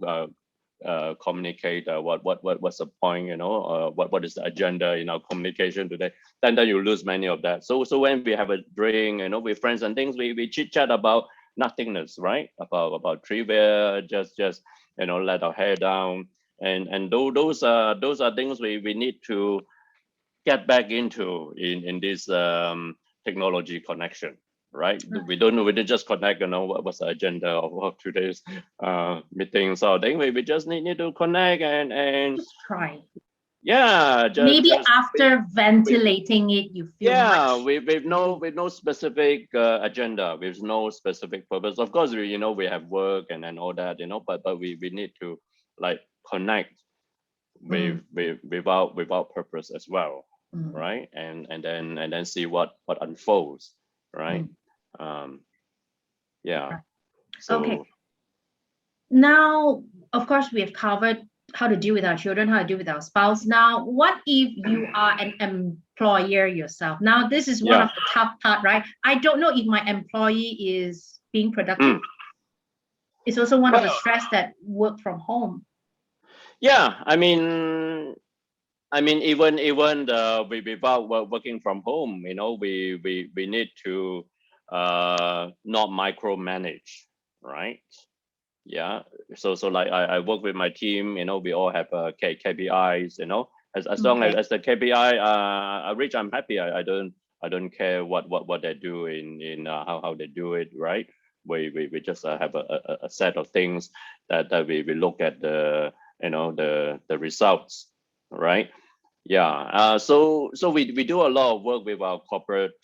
Speaker 2: communicate what's the point, you know, what is the agenda in our communication today, then you lose many of that. So when we have a drink, you know, with friends and things, we chit chat about nothingness, right? About trivia, just you know, let our hair down, and those are things we need to get back into in this technology connection, right? We don't just connect, you know, what's the agenda of today's meeting. So I think we just need to connect and
Speaker 1: Just try.
Speaker 2: yeah,
Speaker 1: Maybe
Speaker 2: just
Speaker 1: after
Speaker 2: we
Speaker 1: ventilating it, you feel
Speaker 2: yeah,
Speaker 1: much
Speaker 2: with no specific agenda, with no specific purpose. Of course, we, you know, we have work and all that, you know, but we need to like connect without purpose as well, right? And then see what unfolds, right? um yeah,
Speaker 1: okay.
Speaker 2: so
Speaker 1: Now, of course, we have covered how to deal with our children, how to deal with our spouse. Now, what if you are an employer yourself? Now, this is one
Speaker 2: yeah.
Speaker 1: of the tough part, right? I don't know if my employee is being productive. It's also one of the
Speaker 2: Well,
Speaker 1: stress that work from home.
Speaker 2: yeah, I mean, even without working from home, you know, we need to not micromanage, right? Yeah, so like I work with my team, you know, we all have KPIs, you know, as long
Speaker 1: Okay.
Speaker 2: as the KPI I reach, I'm happy. I don't care what they do in how they do it, right? We just have a set of things that we look at, the, you know, the results, right? Yeah, so we do a lot of work with our corporate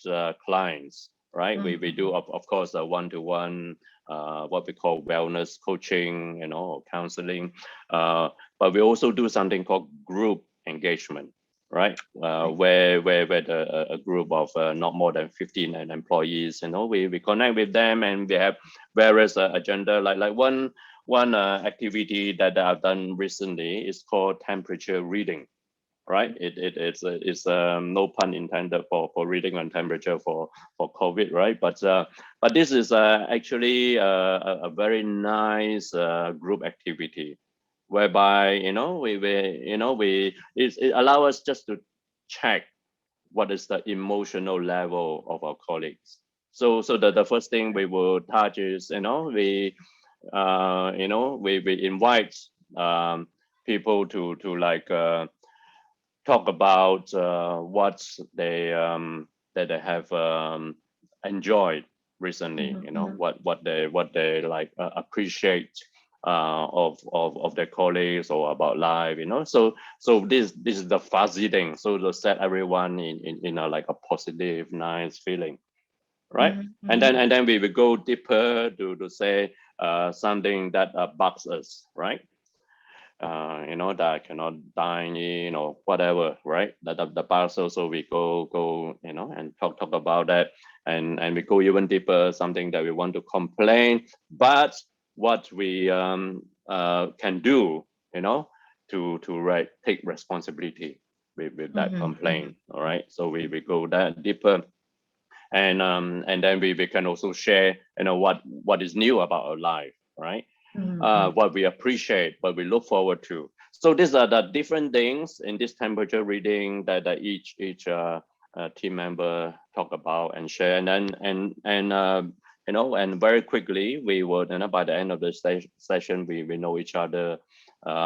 Speaker 2: clients, right? We do, of course, a one-to-one, what we call wellness coaching, you know, or counseling, but we also do something called group engagement, right? Where a group of not more than 15 employees, you know, we connect with them, and we have various agenda. Like one activity that I've done recently is called temperature reading, right? It's no pun intended for reading on temperature for COVID, right? But this is actually a very nice group activity, whereby, you know, we you know, it allow us just to check what is the emotional level of our colleagues. So the first thing we will touch is, you know, you know, we invite people to like talk about what that they have enjoyed recently. You know, what they like appreciate of their colleagues or about life. You know, so this is the fuzzy thing. So to set everyone in a like a positive, nice feeling, right? And then we will go deeper to say something that bugs us, right? You know, that I cannot dine in or whatever, right? The parcel. So we go, you know, and talk about that, and we go even deeper, something that we want to complain, but what we can do, you know, to right, take responsibility with that complaint. All right. So we go that deeper, and then we can also share, you know, what is new about our life, right? What we appreciate, what we look forward to. So these are the different things in this temperature reading that each team member talk about and share, and then you know, and very quickly we would, you know, by the end of the session, we know each other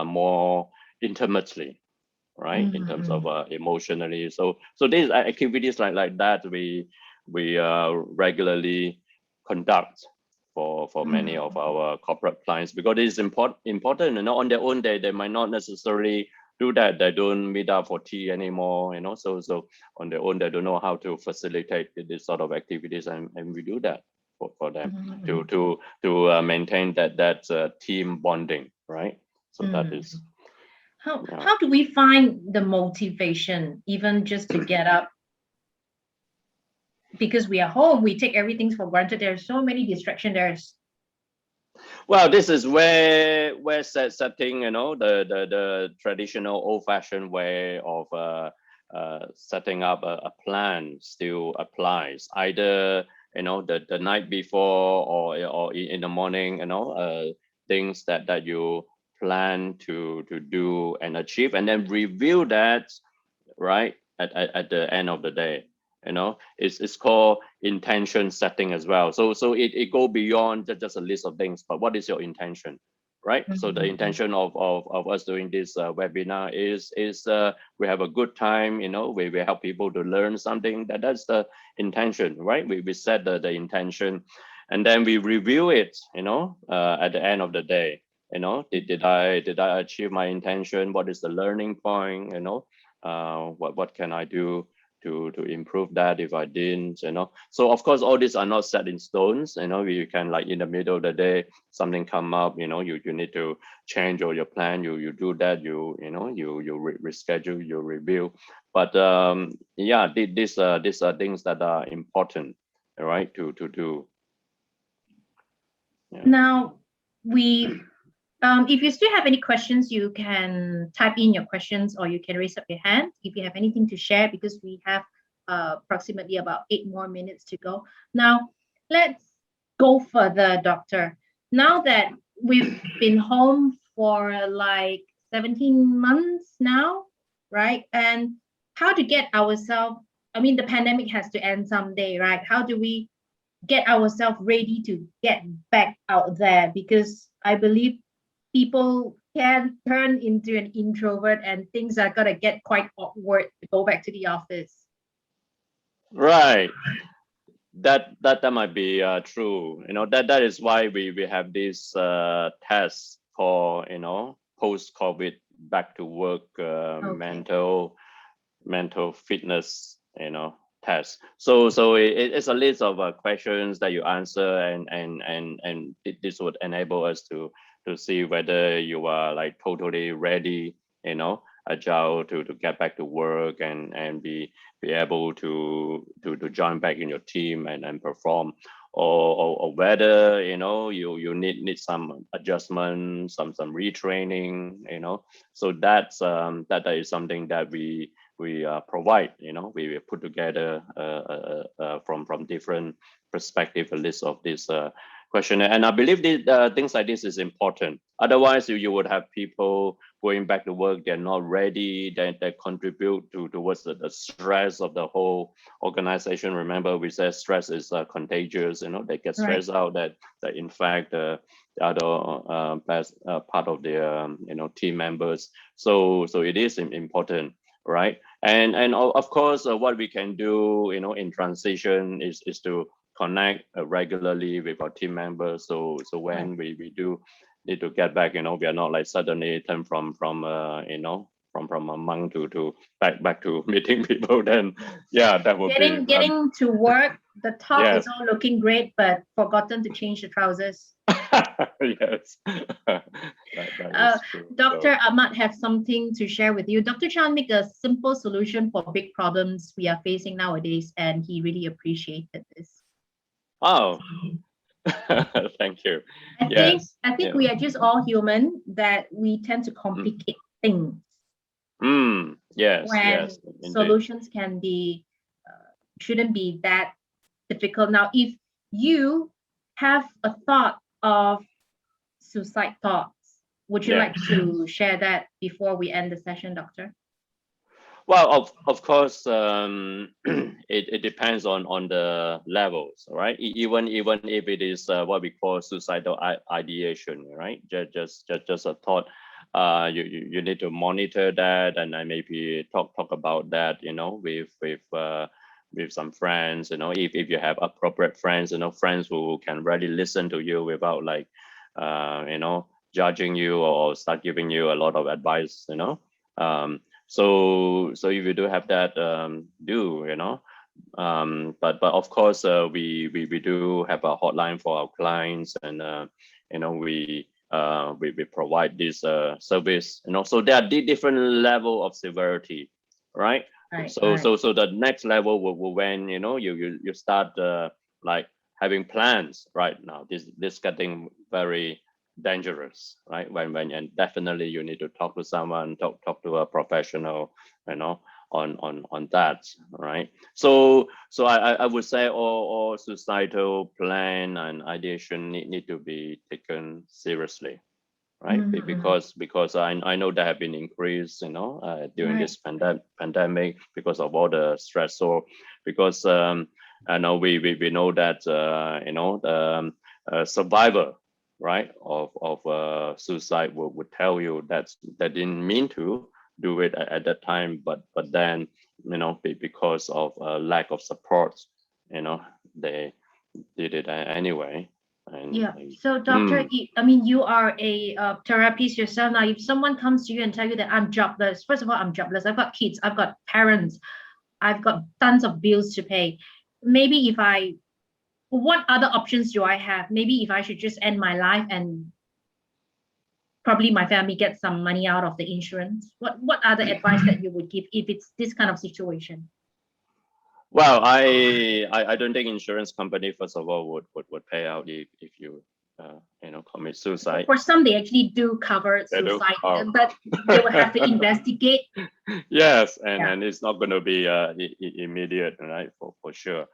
Speaker 2: more intimately, right? In terms of emotionally. So these activities like that we regularly conduct for many of our corporate clients, because it is important. On their own they might not necessarily do that. They don't meet up for tea anymore, so on their own they don't know how to facilitate this sort of activities, and we do that for them to maintain that team bonding, right? So that is
Speaker 1: how do we find the motivation even just to get up? Because we are home, we take everything for granted. There's so many distractions.
Speaker 2: Well, this is where setting, the traditional old-fashioned way of setting up a plan still applies. Either the night before or in the morning, things that you plan to do and achieve, and then review that right at the end of the day. It's called intention setting as well. So it go beyond just a list of things, but what is your intention, right? So the intention of us doing this webinar is we have a good time, we help people to learn something. That's the intention, right? We set the intention, and then we review it, at the end of the day. Did I achieve my intention? What is the learning point? What can I do to improve that if I didn't? So of course all these are not set in stones. You can, like, in the middle of the day something come up, you need to change all your plan, you do that, you reschedule, you review. But yeah, these are things that are important, right, to do. Yeah.
Speaker 1: Now if you still have any questions, you can type in your questions, or you can raise up your hand if you have anything to share, because we have approximately about 8 more minutes to go. Now, let's go further, Doctor. Now that we've been home for like 17 months now, right? And how to get ourselves, the pandemic has to end someday, right? How do we get ourselves ready to get back out there? Because I believe people can turn into an introvert and things are gonna get quite awkward to go back to the office.
Speaker 2: Right. That might be true. That is why we have this test called post-COVID back to work mental fitness test. So it's a list of questions that you answer, and this would enable us to see whether you are like totally ready, agile to get back to work and be able to join back in your team and perform, or whether you need some adjustment, some retraining. So that is something that we provide. We put together from different perspective a list of this questionnaire, and I believe things like this is important. Otherwise, you would have people going back to work, they're not ready, they contribute towards the stress of the whole organization. Remember, we said stress is contagious. They get stressed out that in fact the other part of their team members. So it is important, right? And of course, what we can do in transition is to connect regularly with our team members. So when we do need to get back, we are not like suddenly turn from a monk to back to meeting people. Then that would be
Speaker 1: getting to work. The top is all looking great, but forgotten to change the trousers.
Speaker 2: Yes. that is true.
Speaker 1: Dr. Ahmad have something to share with you. Dr. Chan make a simple solution for big problems we are facing nowadays, and he really appreciated this.
Speaker 2: Oh, thank you.
Speaker 1: I think we are just all human, that we tend to complicate things.
Speaker 2: Yes.
Speaker 1: When solutions can be, shouldn't be that difficult. Now, if you have a thought of suicide thoughts, would you like to share that before we end the session, Doctor?
Speaker 2: Well, of course, it depends on the levels, right? Even if it is what we call suicidal ideation, right? Just a thought. you need to monitor that, and then maybe talk about that, with some friends, if you have appropriate friends, friends who can really listen to you without like, judging you or start giving you a lot of advice, so if you do have that, but of course, we do have a hotline for our clients, and we provide this service, so there are different level of severity, right? So the next level will when you start like having plans. Right now this getting very dangerous, right? When and definitely you need to talk to someone, talk to a professional, on that, right? So I would say all societal plan and ideation need to be taken seriously, right? Because I know there have been increase, during this pandemic, because of all the stress. So because I know we know that the survivor, right, of suicide would tell you that they didn't mean to do it at that time, but then because of lack of support, they did it anyway. And
Speaker 1: yeah. So doctor, I mean, you are a therapist yourself. Now, if someone comes to you and tell you that I'm jobless, first of all, I'm jobless. I've got kids, I've got parents, I've got tons of bills to pay. Maybe what other options do I have? Maybe if I should just end my life and probably my family gets some money out of the insurance. What other advice that you would give if it's this kind of situation?
Speaker 2: Well, I don't think insurance company, first of all, would pay out if you commit suicide.
Speaker 1: For some, they actually do cover suicide, but they will have to investigate.
Speaker 2: Yes, and it's not going to be immediate, right? For sure.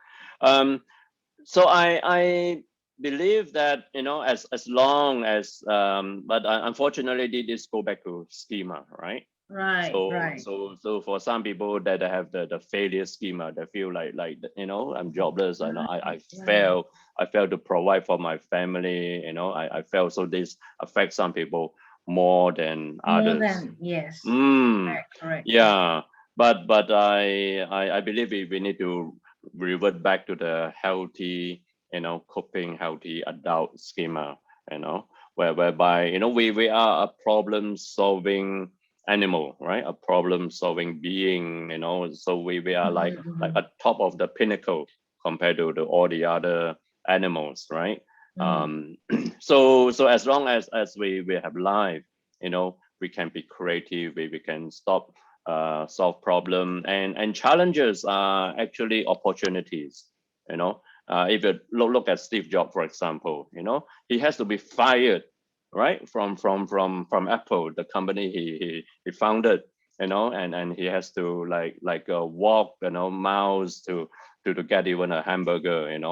Speaker 2: So I believe that as long as but unfortunately this go back to schema, right?
Speaker 1: Right.
Speaker 2: So for some people that have the failure schema, they feel like I'm jobless, I fail to provide for my family, I fail. So this affects some people more than others.
Speaker 1: Yes. Correct.
Speaker 2: Yeah, but I believe we need to revert back to the healthy, coping, healthy adult schema, whereby we are a problem solving animal, right? A problem solving being, so we are like at top of the pinnacle compared to all the other animals, right? So as long as we have life, we can be creative, we can solve problem, and challenges are actually opportunities. If you look at Steve Jobs, for example, he has to be fired, right, from Apple, the company he founded, and he has to walk, miles to get even a hamburger, and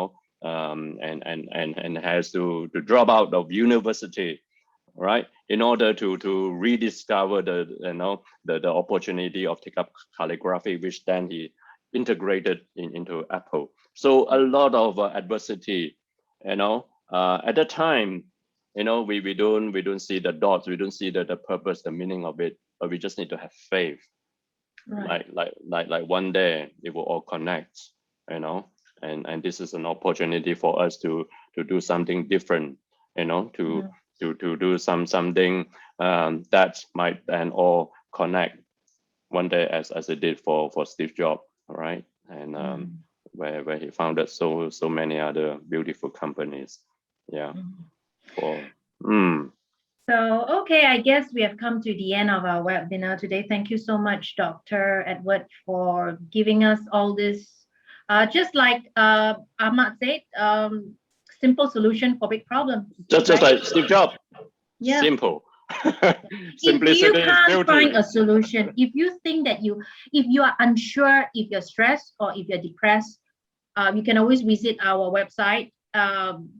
Speaker 2: has to drop out of university, right, in order to rediscover the opportunity of take up calligraphy, which then he integrated into Apple. So a lot of adversity, at the time, we don't see the dots, we don't see the purpose, the meaning of it, but we just need to have faith, like one day it will all connect, and this is an opportunity for us to do something different, to do something that might then all connect one day, as it did for Steve Jobs, right? And where he founded so many other beautiful companies. Yeah.
Speaker 1: So, okay, I guess we have come to the end of our webinar today. Thank you so much, Dr. Edward, for giving us all this. Just like Ahmad said, simple solution for big problems.
Speaker 2: Just like Steve Jobs.
Speaker 1: Yeah.
Speaker 2: Simple.
Speaker 1: If you can't find a solution, if you think that if you are unsure, if you're stressed or if you're depressed, you can always visit our website,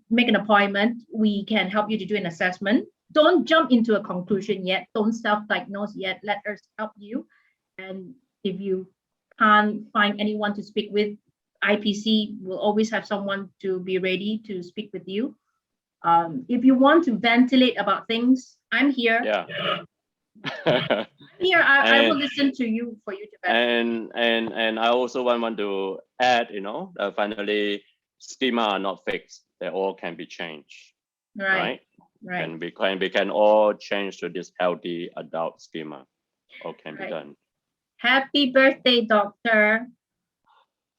Speaker 1: make an appointment. We can help you to do an assessment. Don't jump into a conclusion yet. Don't self-diagnose yet. Let us help you. And if you can't find anyone to speak with, IPC will always have someone to be ready to speak with you. If you want to ventilate about things, I'm here.
Speaker 2: Yeah.
Speaker 1: Here, I will listen to you for you to better.
Speaker 2: And I also want to add, finally, schema are not fixed. They all can be changed, right? And we can all change to this healthy adult schema. All can be done.
Speaker 1: Happy birthday, doctor.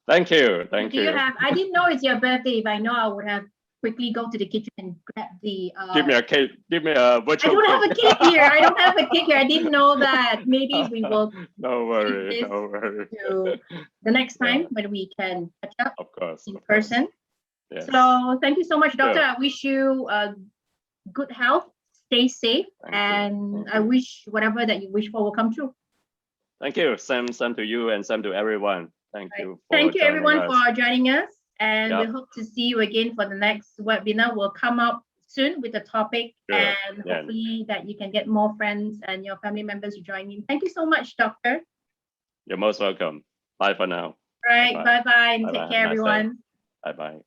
Speaker 2: Thank you.
Speaker 1: Thank you. I didn't know it's your birthday. If I know, I would have quickly go to the kitchen and grab the.
Speaker 2: Give me a cake. Give me a virtual.
Speaker 1: I don't have a cake here. I don't have a cake here. I didn't know that. Maybe we will.
Speaker 2: No worry. No worry.
Speaker 1: The next time when we can catch up.
Speaker 2: Of course.
Speaker 1: In person.
Speaker 2: Yes.
Speaker 1: So thank you so much, doctor. I wish you good health. Stay safe, and I wish whatever that you wish for will come true.
Speaker 2: Thank you. Same to you and same to everyone. Thank you.
Speaker 1: Thank you everyone for joining us, and we hope to see you again for the next webinar. We'll come up soon with the topic, and hopefully that you can get more friends and your family members to join in. Thank you so much, doctor.
Speaker 2: You're most welcome. Bye for now.
Speaker 1: Right. Bye bye. Take care, everyone.
Speaker 2: Bye bye.